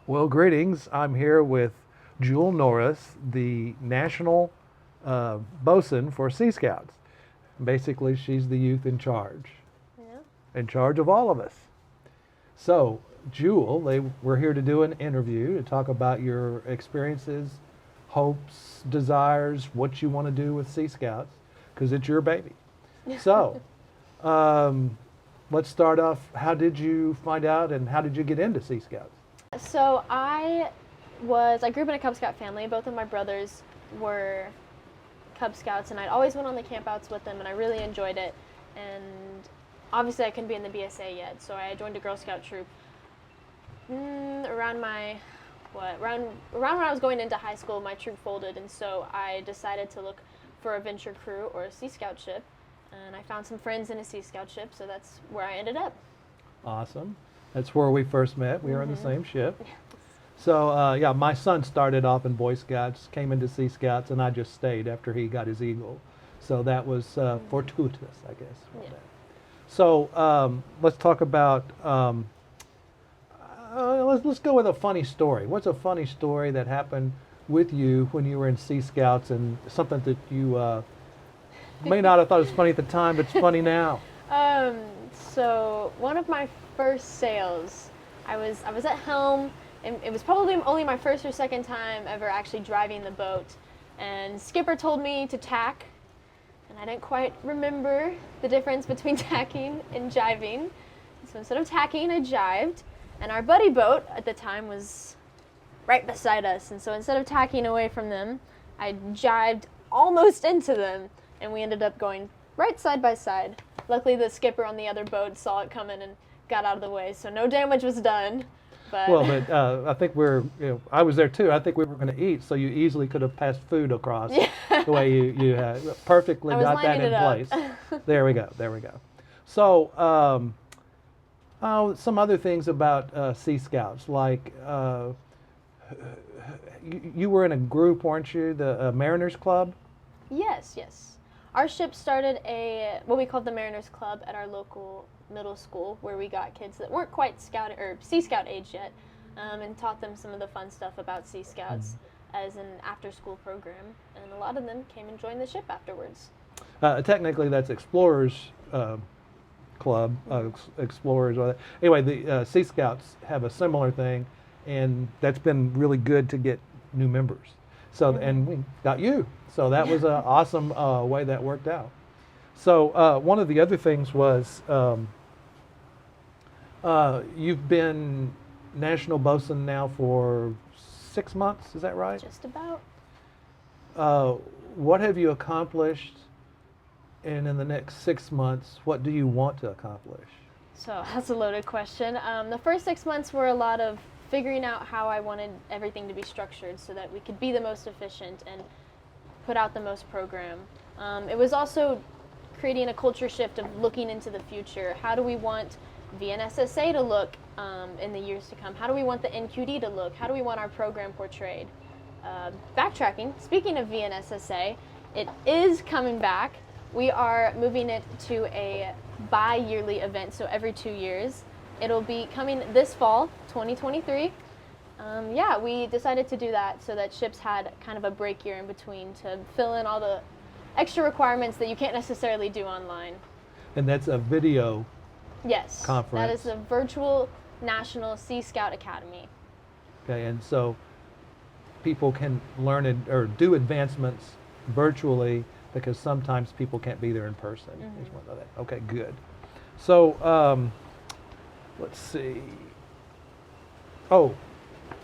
Well, greetings. I'm here with Jewell Norris, the national bosun for Sea Scouts. Basically, she's the youth Yeah. in charge of all of us. So, Jewell, we're here to do an interview to talk about your experiences, hopes, desires, what you want to do with Sea Scouts, because it's your baby. So, um, let's start off. How did you find out and how did you get into Sea Scouts? So I grew up in a Cub Scout family. Both of my brothers were Cub Scouts, and I'd always went on the campouts with them, and I really enjoyed it. And obviously, I couldn't be in the BSA yet, so I joined a Girl Scout troop around when I was going into high school. My troop folded, and so I decided to look for a venture crew or a Sea Scout ship, and I found some friends in a Sea Scout ship, so that's where I ended up. Awesome. That's where we first met. We were in the same ship. So, yeah, my son started off in Boy Scouts, came into Sea Scouts, and I just stayed after he got his Eagle. So that was fortuitous, I guess. Yeah. So let's talk about, let's go with a funny story. What's a funny story that happened with you when you were in Sea Scouts and something that you may not have thought was funny at the time, but it's funny now? So one of my first sails, I was at helm, and it was probably only my first or second time ever actually driving the boat. And skipper told me to tack, and I didn't quite remember the difference between tacking and jiving. So instead of tacking, I jived, and our buddy boat at the time was right beside us. And so instead of tacking away from them, I jived almost into them, and we ended up going right side by side. Luckily, the skipper on the other boat saw it coming and got out of the way, so no damage was done. But Well, but I think I was there too. I think we were going to eat, so you easily could have passed food across the way you had perfectly I was got that lining in it place. up. There we go. There we go. So, some other things about Sea Scouts, like you were in a group, weren't you? The Mariners Club. Yes. Our ship started what we called the Mariners Club at our local middle school, where we got kids that weren't quite Scout or Sea Scout age yet, and taught them some of the fun stuff about Sea Scouts as an after-school program. And a lot of them came and joined the ship afterwards. Technically, that's Explorers Club, Explorers. Anyway, the Sea Scouts have a similar thing, and that's been really good to get new members. So, and we got you. So that was an awesome way that worked out. So one of the other things was you've been National Bosun now for 6 months, is that right? Just about. What have you accomplished? And in the next 6 months, what do you want to accomplish? So that's a loaded question. The first 6 months were a lot of figuring out how I wanted everything to be structured so that we could be the most efficient and put out the most program. It was also creating a culture shift of looking into the future. How do we want VNSSA to look in the years to come? How do we want the NQD to look? How do we want our program portrayed? Backtracking, speaking of VNSSA, it is coming back. We are moving it to a bi-yearly event, so every 2 years. It'll be coming this fall, 2023. We decided to do that so that ships had kind of a break year in between to fill in all the extra requirements that you can't necessarily do online. And that's a video Yes, conference. that is the virtual National Sea Scout Academy. Okay, and so people can learn or do advancements virtually because sometimes people can't be there in person. I just want to know that. Okay, good. So let's see. Oh,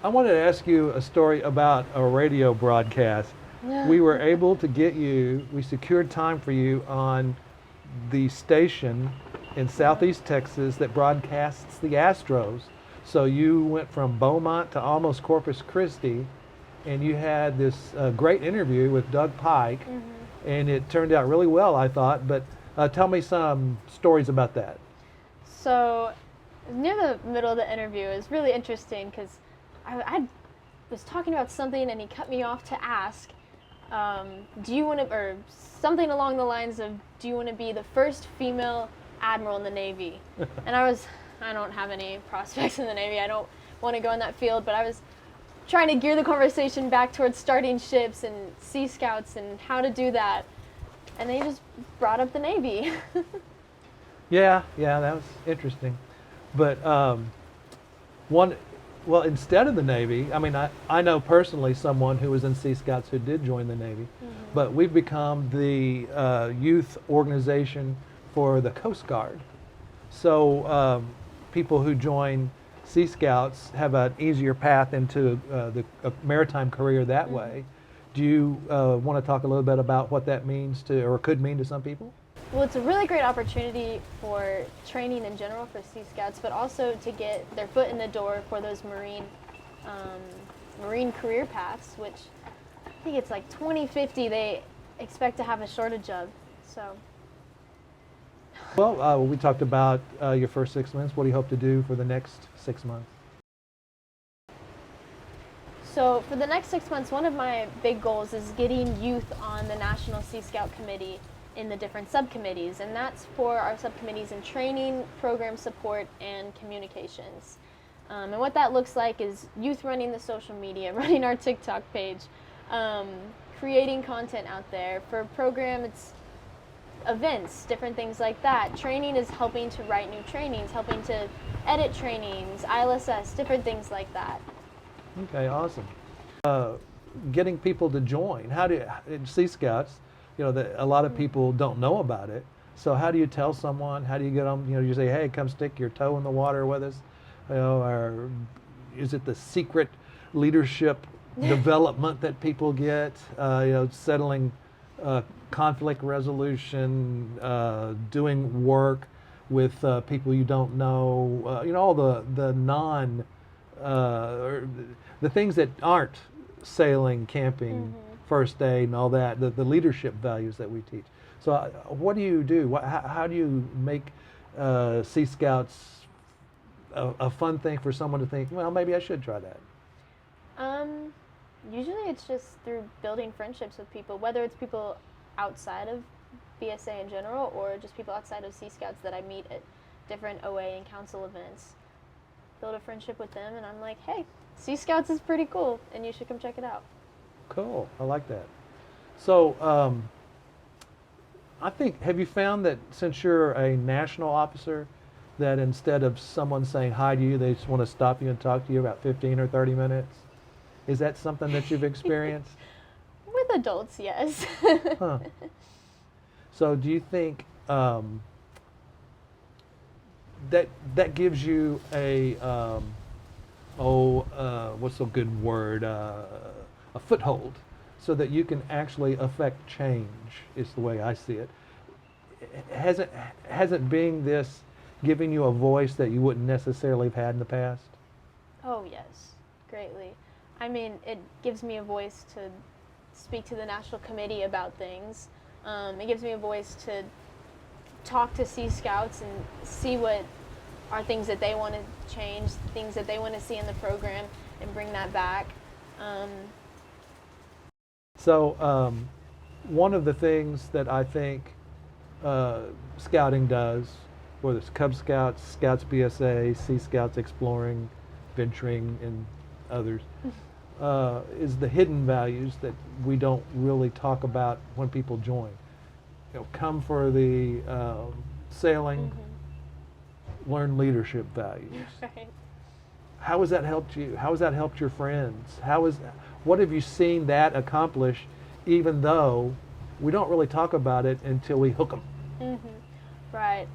I wanted to ask you a story about a radio broadcast. We were able to we secured time for you on the station in Southeast Texas that broadcasts the Astros. So you went from Beaumont to almost Corpus Christi, and you had this great interview with Doug Pike, and it turned out really well, I thought. But tell me some stories about that. So near the middle of the interview, it was really interesting because I was talking about something and he cut me off to ask, do you want to, or something along the lines of, do you want to be the first female admiral in the Navy? And I don't have any prospects in the Navy. I don't want to go in that field, but I was trying to gear the conversation back towards starting ships and Sea Scouts and how to do that. And they just brought up the Navy. Yeah, that was interesting. But instead of the Navy, I mean, I know personally someone who was in Sea Scouts who did join the Navy, but we've become the youth organization for the Coast Guard. So people who join Sea Scouts have an easier path into a maritime career that way. Do you want to talk a little bit about what that means to, or could mean to some people? Well, it's a really great opportunity for training in general for Sea Scouts, but also to get their foot in the door for those marine career paths, which I think it's like 2050 they expect to have a shortage of. So. Well, we talked about your first 6 months. What do you hope to do for the next 6 months? So for the next 6 months, one of my big goals is getting youth on the National Sea Scout Committee in the different subcommittees, and that's for our subcommittees in training, program support, and communications. And what that looks like is youth running the social media, running our TikTok page, creating content out there. For program, it's events, different things like that. Training is helping to write new trainings, helping to edit trainings, ILSS, different things like that. Okay, awesome. Getting people to join. How do in Sea Scouts? You know, a lot of people don't know about it. So how do you tell someone? How do you get them? You know, you say, hey, come stick your toe in the water with us. You know, or is it the secret leadership development that people get? You know, settling conflict resolution, doing work with people you don't know. You know, all the the things that aren't sailing, camping, first aid, and all that, the leadership values that we teach. So what do you do? How do you make Sea Scouts a fun thing for someone to think, well, maybe I should try that? Usually it's just through building friendships with people, whether it's people outside of BSA in general or just people outside of Sea Scouts that I meet at different OA and council events. Build a friendship with them, and I'm like, hey, Sea Scouts is pretty cool, and you should come check it out. Cool, I like that. So I think, have you found that since you're a national officer, that instead of someone saying hi to you, they just want to stop you and talk to you about 15 or 30 minutes? Is that something that you've experienced? With adults, yes. Huh. So do you think that gives you a what's a good word? A foothold, so that you can actually affect change, is the way I see it. Hasn't being this giving you a voice that you wouldn't necessarily have had in the past? Oh yes, greatly. I mean, it gives me a voice to speak to the National Committee about things. It gives me a voice to talk to Sea Scouts and see what are things that they want to change, things that they want to see in the program, and bring that back. So one of the things that I think Scouting does, whether it's Cub Scouts, Scouts BSA, Sea Scouts Exploring, Venturing, and others, is the hidden values that we don't really talk about when people join. You know, come for the sailing, learn leadership values. Right. How has that helped you? How has that helped your friends? What have you seen that accomplish, even though we don't really talk about it until we hook them? Right.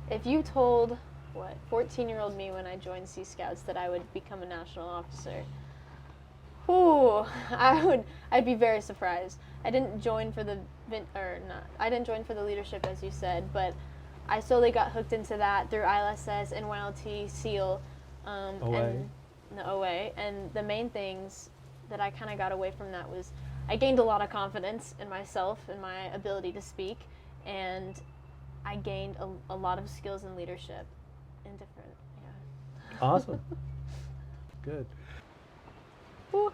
If you told, 14-year-old me when I joined Sea Scouts that I would become a national officer, I'd be very surprised. I didn't join for the leadership, as you said, but I slowly got hooked into that through ILSS, NYLT, SEAL, and the OA. And the main things that I kind of got away from that was I gained a lot of confidence in myself and my ability to speak, and I gained a lot of skills in leadership in different, Awesome. Good. Woo.